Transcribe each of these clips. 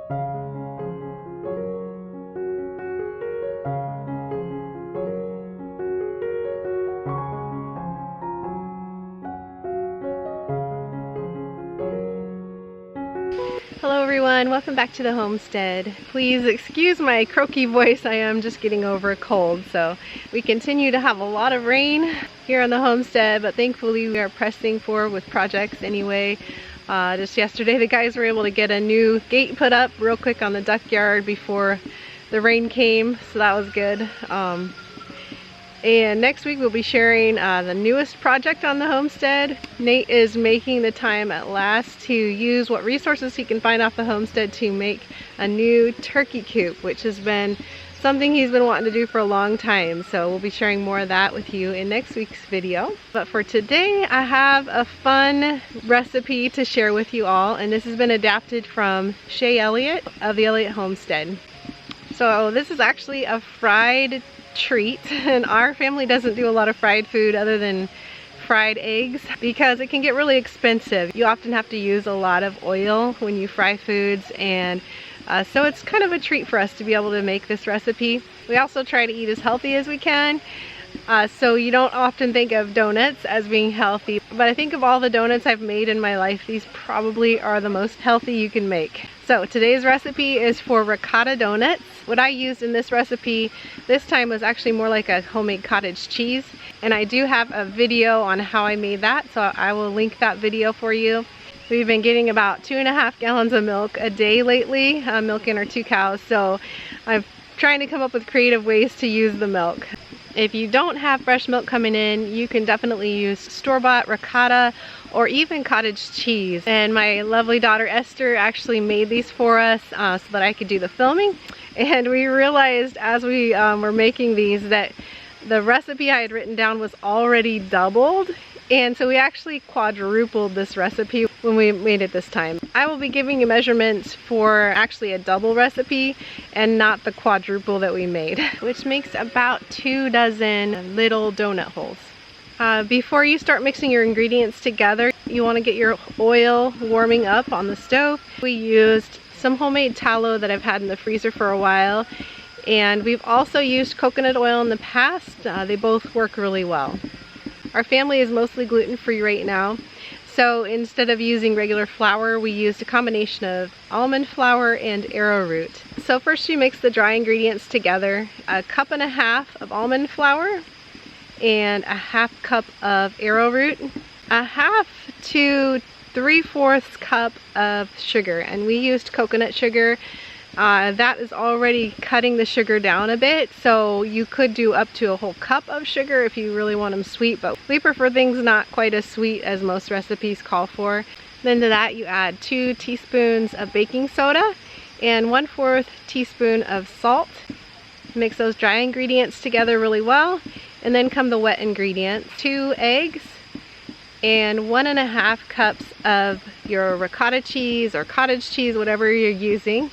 Hello everyone, welcome back to the homestead. Please excuse my croaky voice, I am just getting over a cold. So we continue to have a lot of rain here on the homestead, but thankfully we are pressing forward with projects anyway. Just yesterday the guys were able to get a new gate put up real quick on the duck yard before the rain came, so that was good. And next week we'll be sharing the newest project on the homestead. Nate is making the time at last to use what resources he can find off the homestead to make a new turkey coop, which has been something he's been wanting to do for a long time. So we'll be sharing more of that with you in next week's video. But for today I have a fun recipe to share with you all, and this has been adapted from Shay Elliott of the Elliott Homestead. So this is actually a fried treat, and our family doesn't do a lot of fried food other than fried eggs because it can get really expensive. You often have to use a lot of oil when you fry foods, and so it's kind of a treat for us to be able to make this recipe. We also try to eat as healthy as we can, so you don't often think of donuts as being healthy, but I think of all the donuts I've made in my life, these probably are the most healthy you can make. So today's recipe is for ricotta donuts. What I used in this recipe this time was actually more like a homemade cottage cheese, and I do have a video on how I made that, so I will link that video for you. We've been getting about 2.5 gallons of milk a day lately, milking our 2 cows, so I'm trying to come up with creative ways to use the milk. If you don't have fresh milk coming in, you can definitely use store-bought ricotta or even cottage cheese. And my lovely daughter Esther actually made these for us so that I could do the filming. And we realized as we were making these that the recipe I had written down was already doubled. And so we actually quadrupled this recipe when we made it this time. I will be giving you measurements for actually a double recipe and not the quadruple that we made, which makes about 2 dozen little donut holes. Before you start mixing your ingredients together, you want to get your oil warming up on the stove. We used some homemade tallow that I've had in the freezer for a while, and we've also used coconut oil in the past. They both work really well. Our family is mostly gluten-free right now, so instead of using regular flour, we used a combination of almond flour and arrowroot. So first you mix the dry ingredients together. 1.5 cups of almond flour and 1/2 cup of arrowroot, 1/2 to 3/4 cup of sugar, and we used coconut sugar. That is already cutting the sugar down a bit, so you could do up to a whole cup of sugar if you really want them sweet, but we prefer things not quite as sweet as most recipes call for. Then to that you add 2 teaspoons of baking soda and 1/4 teaspoon of salt. Mix those dry ingredients together really well, and then come the wet ingredients. 2 eggs and 1.5 cups of your ricotta cheese or cottage cheese, whatever you're using.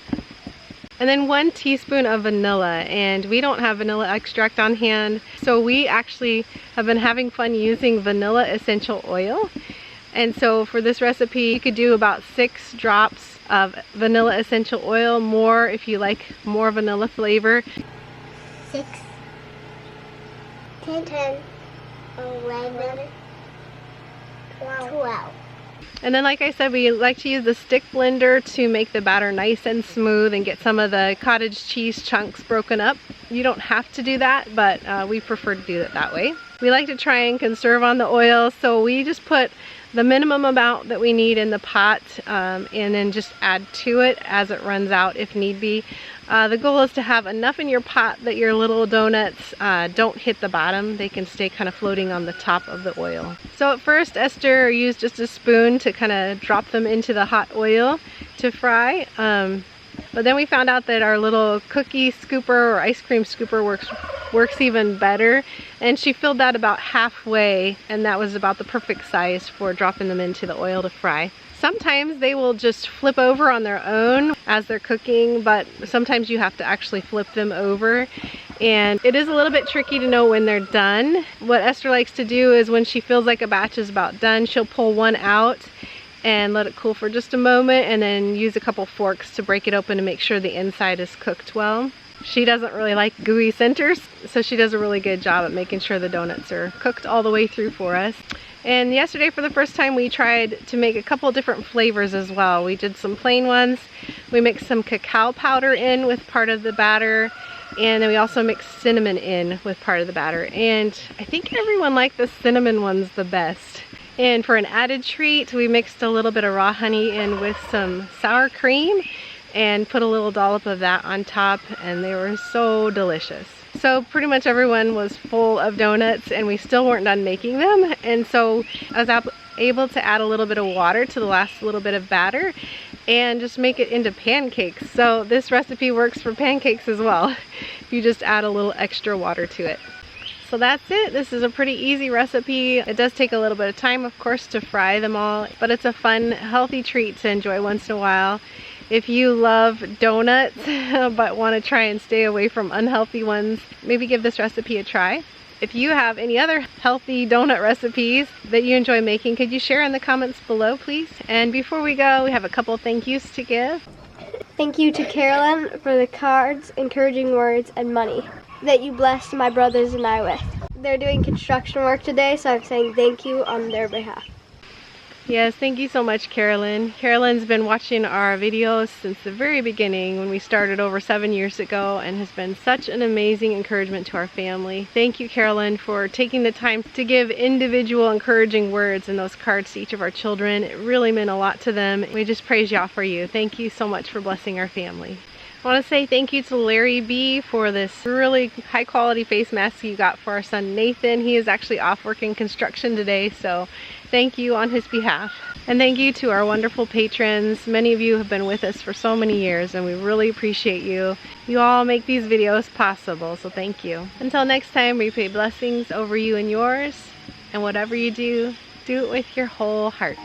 And then 1 teaspoon of vanilla, and we don't have vanilla extract on hand, so we actually have been having fun using vanilla essential oil. And so for this recipe you could do about 6 drops of vanilla essential oil, more if you like more vanilla flavor. 6, 10, 11, 12. And then like I said, we like to use the stick blender to make the batter nice and smooth and get some of the cottage cheese chunks broken up. You don't have to do that, but we prefer to do it that way. We like to try and conserve on the oil, so we just put the minimum amount that we need in the pot and then just add to it as it runs out if need be. The goal is to have enough in your pot that your little donuts don't hit the bottom. They can stay kind of floating on the top of the oil. So at first Esther used just a spoon to kind of drop them into the hot oil to fry. But then we found out that our little cookie scooper or ice cream scooper works even better, and she filled that about halfway, and that was about the perfect size for dropping them into the oil to fry. Sometimes they will just flip over on their own as they're cooking, but sometimes you have to actually flip them over, and it is a little bit tricky to know when they're done. What Esther likes to do is when she feels like a batch is about done, she'll pull one out and let it cool for just a moment, and then use a couple forks to break it open to make sure the inside is cooked well. She doesn't really like gooey centers, so she does a really good job at making sure the donuts are cooked all the way through for us. And yesterday, for the first time, we tried to make a couple different flavors as well. We did some plain ones. We mixed some cacao powder in with part of the batter, and then we also mixed cinnamon in with part of the batter. And I think everyone liked the cinnamon ones the best. And for an added treat, we mixed a little bit of raw honey in with some sour cream and put a little dollop of that on top, and they were so delicious. So pretty much everyone was full of donuts, and we still weren't done making them. And so I was able to add a little bit of water to the last little bit of batter and just make it into pancakes. So this recipe works for pancakes as well. You just add a little extra water to it. So that's it. This is a pretty easy recipe. It does take a little bit of time, of course, to fry them all, but it's a fun, healthy treat to enjoy once in a while. If you love donuts but want to try and stay away from unhealthy ones, maybe give this recipe a try. If you have any other healthy donut recipes that you enjoy making, could you share in the comments below, please? And before we go, we have a couple thank yous to give. Thank you to Carolyn for the cards, encouraging words, and money that you blessed my brothers and I with. They're doing construction work today, so I'm saying thank you on their behalf. Yes, thank you so much, Carolyn. Carolyn's been watching our videos since the very beginning when we started over 7 years ago, and has been such an amazing encouragement to our family. Thank you, Carolyn, for taking the time to give individual encouraging words in those cards to each of our children. It really meant a lot to them. We just praise y'all for you. Thank you so much for blessing our family. I want to say thank you to Larry B for this really high quality face mask you got for our son Nathan. He is actually off working construction today, so thank you on his behalf. And thank you to our wonderful patrons. Many of you have been with us for so many years, and we really appreciate you. You all make these videos possible, so thank you. Until next time, we pray blessings over you and yours, and whatever you do, do it with your whole heart.